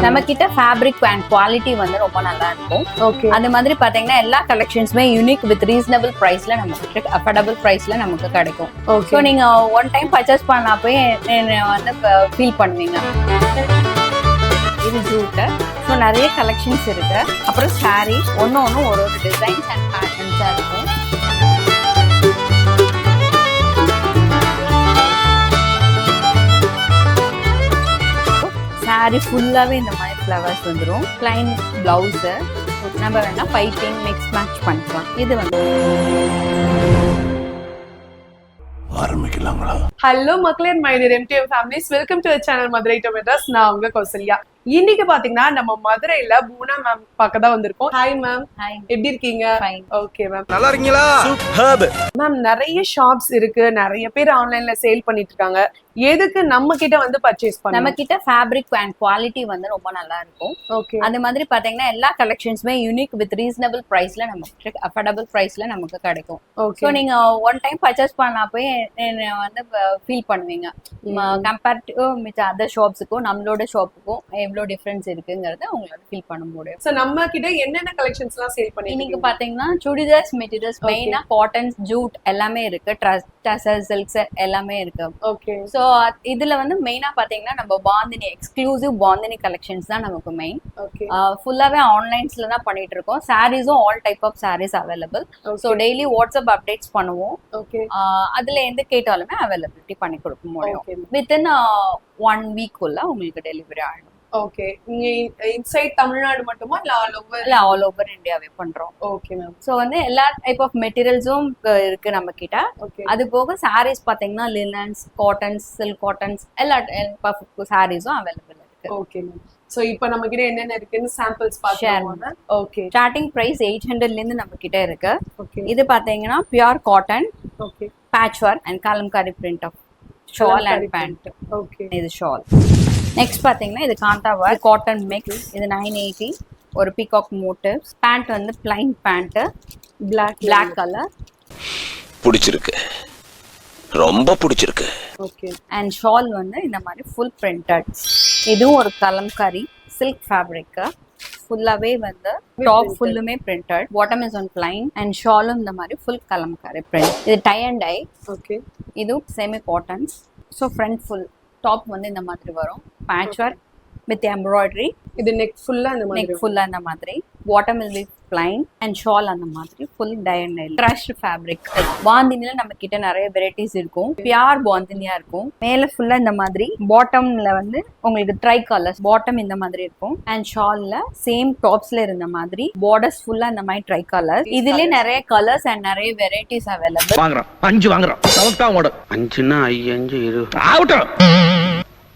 நம்ம கிட்ட fabric and quality வந்து ரொம்ப நல்லா இருக்கும். ஓகே. அது மாதிரி பாத்தீங்கன்னா எல்லா கலெக்ஷன்ஸுமே யூனிக் வித் ரீசனபிள் பிரைஸ்ல நமக்கு அஃபோர்டபுள் பிரைஸ்ல நமக்கு கிடைக்கும். ஓகே. ஸோ நீங்க ஒன் டைம் பர்ச்சேஸ் பண்ணப்போ வந்து ஃபீல் பண்ணுவீங்க. இது ஜூட்டு. ஸோ நிறைய கலெக்ஷன்ஸ் இருக்கு. அப்புறம் சாரீ ஒன்று ஒரு டிசைன்ஸ் அண்ட் பேட்டர்ன்ஸாக இருக்கும். சாரீ ஃபுல்லாவே இந்த மாதிரி ஃப்ளவர்ஸ் வந்துடும். பிளைன் பிளவுஸு நம்ம வேணா பைப்பிங் மிக்ஸ் மேட்ச் பண்ணிக்கலாம். இது வந்து ஆரம்பிக்கலாங்களா? ஹலோ மக்களே, my dear MTM families, welcome to channel Madurai tomatoes. நான் உங்க கௌசல்யா. இன்னைக்கு பாத்தீங்கன்னா நம்ம மதுரையில பூனா மேம் பார்க்க தான் வந்திருக்கோம். ஹாய் மேம், எப்படி இருக்கீங்க? ஓகே மேம், நல்லா இருக்கீங்களா? Super ma'am. நிறைய ஷாப்ஸ் இருக்கு, நிறைய பேர் ஆன்லைன்ல சேல் பண்ணிட்டு இருக்காங்க. எதுக்கு நம்ம கிட்ட வந்து பர்ச்சேஸ் பண்ண? நம்ம கிட்ட ஃபேப்ரிக் அண்ட் குவாலிட்டி வந்து ரொம்ப நல்லா இருக்கும். ஓகே. அது மாதிரி பாத்தீங்கன்னா எல்லா கலெக்ஷன்ஸுமே யூனிக் வித் ரீசனபிள் பிரைஸ்ல நமக்கு அஃபோர்டபுள் பிரைஸ்ல நமக்கு கிடைக்கும். ஸோ நீங்க ஒன் டைம் பர்ச்சேஸ் பண்ணப்போ வந்து ஃபீல் பண்ணுவீங்க. கம்பேர் டு மிச்ச அதர் ஷாப்ஸுக்கும் நம்மளோட ஷாப்புக்கும் எவ்வளோ டிஃபரன்ஸ் இருக்குங்கிறத உங்களால ஃபீல் பண்ண முடியும். சோ நம்ம கிட்ட என்னென்ன கலெக்ஷன்ஸ் எல்லாம் சேல் பண்ணி இன்னைக்கு பாத்தீங்கன்னா சுடிதார்ஸ் மெட்டீரியல்ஸ் மெயினா காட்டன்ஸ் ஜூட் எல்லாமே இருக்கு. டசர் சில்க்ஸ் எல்லாமே இருக்கு. ஓகே. சோ இதுல வந்து மெயினா பாத்தீங்கன்னா நம்ம பாந்தினி எக்ஸ்க்ளூசிவ் பாந்தினி கலெக்ஷன்ஸ் தான் நமக்கு மெயின். ஓகே. ஃபுல்லாவே ஆன்லைன்ஸ்ல தான் பண்ணிட்டு இருக்கோம். சாரீஸும் all type of saris available. So daily WhatsApp updates பண்ணுவோம். ஓகே. அதுல எந்த கேட்டாலுமே அவைலபிலிட்டி பண்ணி கொடுக்க முடியும். வித்தின் 1 வீக் உள்ள உங்களுக்கு டெலிவரி ஆயிடும். ஓகே. இங்க இன்சைட் தமிழ்நாடு மட்டுமா இல்ல ஆல் ஓவர்? இல்ல ஆல் ஓவர் இந்தியாவே பண்றோம். Okay ma'am. சோ வந்து எல்லா டைப் ஆஃப் மெட்டீரியல்ஸும் இருக்கு நம்ம கிட்ட. அது போக சாரீஸ் பாத்தீங்கன்னா லினன்ஸ், காட்டன்ஸ், சில்க் காட்டன்ஸ் எல்லா சாரீஸும் அவைலபிள் இருக்கு. Okay ma'am. சோ இப்போ நம்ம கிட்ட என்னென்ன இருக்குன்னு சாம்பிள்ஸ் பாத்துறோம். ஓகே. ஸ்டார்டிங் பிரைஸ் 800ல இருந்து நம்ம கிட்ட இருக்கு. ஓகே. இது பாத்தீங்கன்னா pure cotton. Okay. Patch work and kalamkari print of shawl and pant. Okay. இது ஷால். நெக்ஸ்ட் பாத்தீங்கன்னா இது காண்டா ஒர்க் காட்டன் மிக்ஸ். இது 980. ஒரு பீகாக் மோட்டிவ்ஸ். பேண்ட் வந்து பிளைன் பேண்ட், பிளாக் கலர். பிடிச்சிருக்கு, ரொம்ப பிடிச்சிருக்கு. ஓகே. அண்ட் ஷால் வந்து இந்த மாதிரி ஃபுல் பிரிண்டட். இதுவும் ஒரு கலம்காரி சில்க் ஃபேப்ரிக். ஃபுல்லாவே வந்து டாப் ஃபுல்லுமே printed, bottom is on plain and ஷாலும் இந்த மாதிரி ஃபுல் கலம்காரி பிரிண்ட். இது டை அண்ட் டை. ஓகே. இது semi cottons. So front full top வந்து இந்த மாதிரி வரும். Patch work with embroidery. இது நெக் ஃபுல்லா இந்த மாதிரி. நெக் ஃபுல்லா இந்த மாதிரி. Bottom is with plain and shawl அந்த மாதிரி full tie and dye. Crushed fabric. பாந்தினில நம்ம கிட்ட நிறைய வெரைட்டிஸ் இருக்கும். பியூர் பாந்தினியா இருக்கும். மேல ஃபுல்லா இந்த மாதிரி. பாட்டம்ல வந்து உங்களுக்கு ட்ரை கலர்ஸ். பாட்டம் இந்த மாதிரி இருக்கும் அண்ட் ஷால்ல சேம் டாப்ஸ்ல இருந்த மாதிரி பார்டர்ஸ் ஃபுல்லா இந்த மாதிரி ட்ரை கலர்ஸ். இதுலயே நிறைய கலர்ஸ் அண்ட் நிறைய வெரைட்டிஸ் அவைலபிள். வாங்குறோம் 5 வாங்குறோம். நமக்கு ஓட 5ன்னா 5 20 ஆகட்டும்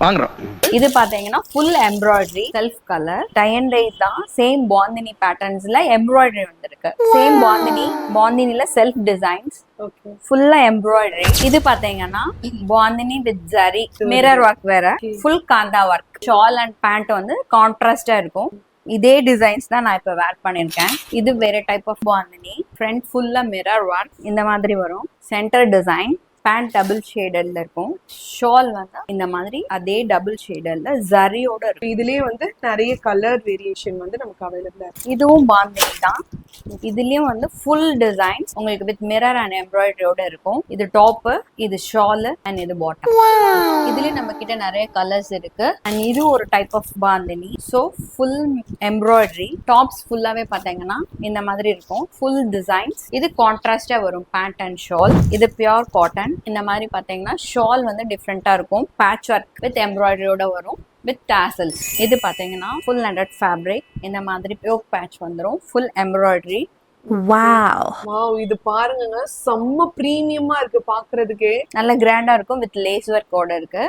வாங்குறோம். இது பாத்தீங்கன்னா full embroidery self colour tie and dye தான். சேம் பாந்தினி பேட்டர்ன்ஸ்ல எம்ப்ராய்டரி வந்திருக்கு. சேம் பாந்தினில செல்ஃப் டிசைன்ஸ். ஓகே. ஃபுல்லா எம்ப்ராய்டரி. இது பாத்தீங்கன்னா bandhani with zari mirror work வேற. Full kantha work. Shawl and pant வந்து கான்ட்ராஸ்டா இருக்கும். இதே டிசைன்ஸ் தான் நான் இப்ப வேர் பண்ணிருக்கேன். இது வேற டைப் ஆஃப் பாந்தினி. ஃப்ரண்ட் ஃபுல்லா மிரர் ஒர்க் இந்த மாதிரி வரும். Centre design. பேண்ட் டபுள் ஷேடர்ல இருக்கும். ஷால் வந்து இந்த மாதிரி அதே டபுள் ஷேடர்ல ஜரியோட இருக்கும். இதுலயே வந்து நிறைய கலர் வேரியேஷன் வந்து நமக்கு அவைலபிளா இருக்கு. இதுவும் பாந்தினி தான். இதுலயும் வந்து ஃபுல் டிசைன்ஸ் உங்களுக்கு வித் மிரர் அண்ட் எம்ப்ராய்டரியோட இருக்கும். இது டாப், இது ஷால் அண்ட் இது பாட்டம். இதுலயும் நம்ம கிட்ட நிறைய கலர்ஸ் இருக்கு. அண்ட் இது ஒரு type of bandhani. So full embroidery. Tops ஃபுல்லாவே பாத்தீங்கன்னா இந்த மாதிரி இருக்கும். Full designs. இது கான்ட்ராஸ்டா வரும் பேண்ட் அண்ட் ஷால். இது பியூர் காட்டன். இந்த மாதிரி பாத்தீங்கன்னா ஷால் வந்து டிஃப்ரெண்டா இருக்கும். பேட்ச் ஒர்க் வித் எம்ப்ராய்டரியோட வரும் வித் டாசல்ஸ். இது பாத்தீங்கன்னா ஃபுல் நெட்டட் ஃபேப்ரிக். இந்த மாதிரி யோக் பேட்ச் வந்துடும். Full embroidery. வாவ், இது பாருங்க செம்ம பிரீமியமா இருக்கு பாக்குறதுக்கே. நல்ல கிராண்டா இருக்கும் வித் லேஸ் ஒர்க்கோட இருக்கு.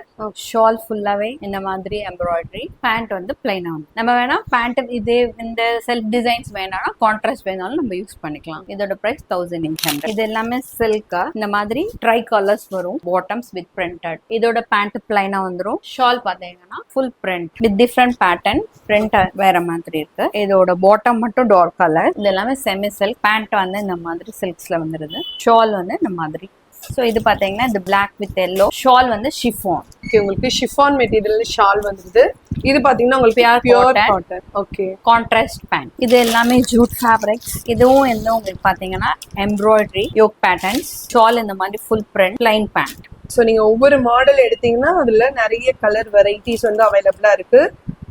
ஷால் ஃபுல்லாவே இந்த மாதிரி எம்ப்ராய்டரி. பேண்ட் வந்து பிளைனா வந்து நம்ம வேணா பேண்ட் இதே இந்த செல்ஃப் டிசைன்ஸ் வேணாலும் கான்ட்ராஸ்ட் வேணாலும் நம்ம யூஸ் பண்ணிக்கலாம். இதோட பிரைஸ் 1800. இது எல்லாமே சில்க். இந்த மாதிரி ட்ரை கலர்ஸ் வரும். Bottoms with printed. இதோட பேண்ட் பிளைனா வந்துடும். ஷால் பாத்தீங்கன்னா full print with different pattern. Print வேற மாதிரி இருக்கு. இதோட பாட்டம் மட்டும் டார்க் கலர். இது எல்லாமே செமி சில்க். பேண்ட் வந்து இந்த மாதிரி சில்க்ஸ்ல வந்துருது. ஷால் வந்து இந்த மாதிரி ஸோ இது பாத்தீங்கன்னா இந்த பிளாக் வித் எல்லோ ஷால் வந்து ஷிஃபான். ஓகே, உங்களுக்கு ஷிஃபான் மெட்டீரியல் ஷால் வந்துருது. இது பாத்தீங்கன்னா உங்களுக்கு pure cotton. Okay, contrast pant. இது எல்லாமே ஜூட் ஃபேப்ரிக்ஸ். இதுவும் வந்து உங்களுக்கு பாத்தீங்கன்னா எம்ப்ராய்டரி யோக் பேட்டர்ன்ஸ். ஷால் இந்த மாதிரி full print plain pant. So நீங்க ஒவ்வொரு மாடல் எடுத்தீங்கன்னா அதுல நிறைய கலர் வெரைட்டிஸ் வந்து அவைலபிளா இருக்கு.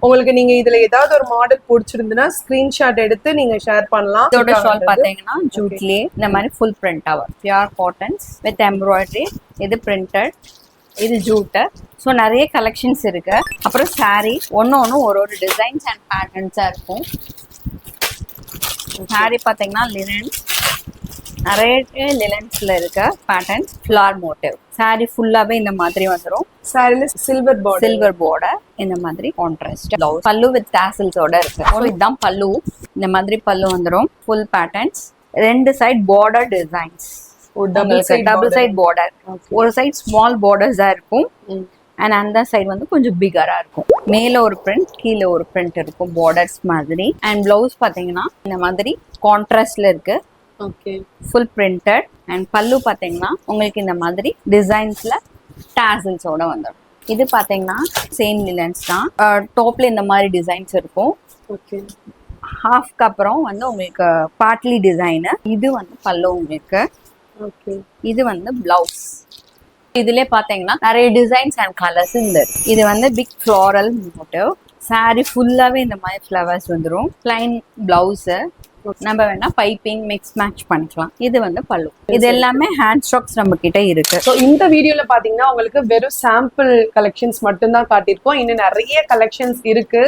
உங்களுக்கு நீங்க இதுல ஏதாவது ஒரு மாடல் பிடிச்சிருந்துன்னா ஸ்கிரீன்ஷாட் எடுத்து நீங்க ஷேர் பண்ணலாம். இதோட ஷால் பாத்தீங்கன்னா ஜூட்லயே இந்த மாதிரி ஃபுல் பிரிண்ட் ஆகும். Pure cottons with embroidery. இது பிரிண்டட், இது ஜூட்டு. ஸோ நிறைய கலெக்ஷன்ஸ் இருக்கு. அப்புறம் சாரீ ஒன்னு ஒரு டிசைன்ஸ் அண்ட் பேட்டர்ன்ஸா இருக்கும். சாரீ பாத்தீங்கன்னா லினன்ஸ், நிறைய லினன்ஸ்ல இருக்க பேட்டர்ன்ஸ், ஃபிளார் மோட்டிவ். சாரி ஃபுல்லாவே இந்த மாதிரி வந்துரும். சாரில சில்வர் பார்டர் இந்த மாதிரி கான்ட்ராஸ்ட். பல்லு வித் டாசல்ஸோட இருக்கு. ஸோ இதுதான் பல்லு. இந்த மாதிரி பல்லு வந்துரும். ஃபுல் பேட்டர்ன்ஸ், ரெண்டு side border designs. Double side border. ஒரு சைட் ஸ்மால் பார்டர்ஸா இருக்கும் அண்ட் அந்த சைடு வந்து கொஞ்சம் பிகரா இருக்கும். மேல ஒரு பிரிண்ட், கீழே ஒரு பிரிண்ட் இருக்கும் பார்டர்ஸ் மாதிரி. அண்ட் பிளவுஸ் பாத்தீங்கன்னா இந்த மாதிரி கான்ட்ராஸ்ட்ல இருக்கு. Okay, full printed. அண்ட் பல்லு பாத்தீங்கன்னா உங்களுக்கு இந்த மாதிரி டிசைன்ஸ்ல டாசல்ஸோட வந்துடும். இது பாத்தீங்கன்னா சேம் லினன்ஸ் தான். டாப்ல இந்த மாதிரி டிசைன்ஸ் இருக்கும். ஓகே, ஹாஃப்க்கு அப்புறம் வந்து உங்களுக்கு பார்ட்லி டிசைனு. இது வந்து பல்லு உங்களுக்கு. ஓகே, இது வந்து பிளவுஸ். இதுல பாத்தீங்கன்னா நிறைய டிசைன்ஸ் அண்ட் கலர்ஸ் இந்த இது வந்து பிக் ஃப்ளாரல் மோட்டிவ். சாரி ஃபுல்லாவே இந்த மாதிரி ஃப்ளவர்ஸ் வந்துடும். Plain blouse. நம்ம வேணா பைப்பிங் மிக்ஸ் மேட்ச் பண்ணிக்கலாம். இது வந்து பல்லு. இது எல்லாமே ஹேண்ட் ஸ்டாக்ஸ் நம்ம கிட்ட இருக்கு. ஸோ இந்த வீடியோல பாத்தீங்கன்னா உங்களுக்கு வெறும் சாம்பிள் கலெக்ஷன்ஸ் மட்டும்தான் காட்டியிருக்கோம். இன்னும் நிறைய கலெக்ஷன்ஸ் இருக்கு.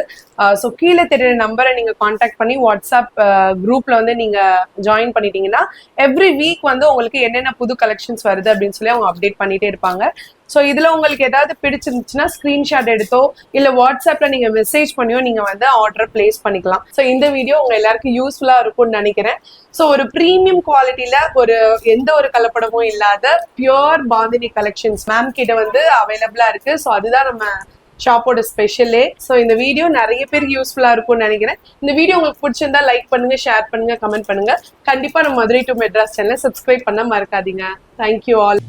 ஸோ கீழே தெரியுற நம்பரை நீங்க காண்டாக்ட் பண்ணி வாட்ஸ்அப் குரூப்ல வந்து நீங்க ஜாயின் பண்ணிட்டீங்கன்னா எவ்ரி வீக் வந்து உங்களுக்கு என்னென்ன புது கலெக்ஷன்ஸ் வருது அப்படின்னு சொல்லி அவங்க அப்டேட் பண்ணிட்டே இருப்பாங்க. ஸோ இதுல உங்களுக்கு ஏதாவது பிடிச்சிருந்துச்சுன்னா ஸ்கிரீன்ஷாட் எடுத்தோ இல்ல வாட்ஸ்அப்ல நீங்க மெசேஜ் பண்ணியோ நீங்க வந்து ஆர்டர் பிளேஸ் பண்ணிக்கலாம். ஸோ இந்த வீடியோ உங்க எல்லாருக்கும் யூஸ்ஃபுல்லா இருக்கும்னு நினைக்கிறேன். ஸோ ஒரு ப்ரீமியம் குவாலிட்டியில ஒரு எந்த ஒரு கலப்படமும் இல்லாத பியூர் பாந்தினி கலெக்ஷன்ஸ் மேம் கிட்ட வந்து அவைலபிளா இருக்கு. ஸோ அதுதான் நம்ம ஷாப்போட ஸ்பெஷலே. ஸோ இந்த வீடியோ நிறைய பேருக்கு யூஸ்ஃபுல்லா இருக்கும்னு நினைக்கிறேன். இந்த வீடியோ உங்களுக்கு பிடிச்சிருந்தா லைக் பண்ணுங்க, ஷேர் பண்ணுங்க, கமெண்ட் பண்ணுங்க. கண்டிப்பா நம்ம மதுரை டு மெட்ராஸ் சேனலை சப்ஸ்கிரைப் பண்ண மறக்காதீங்க. Thank you all.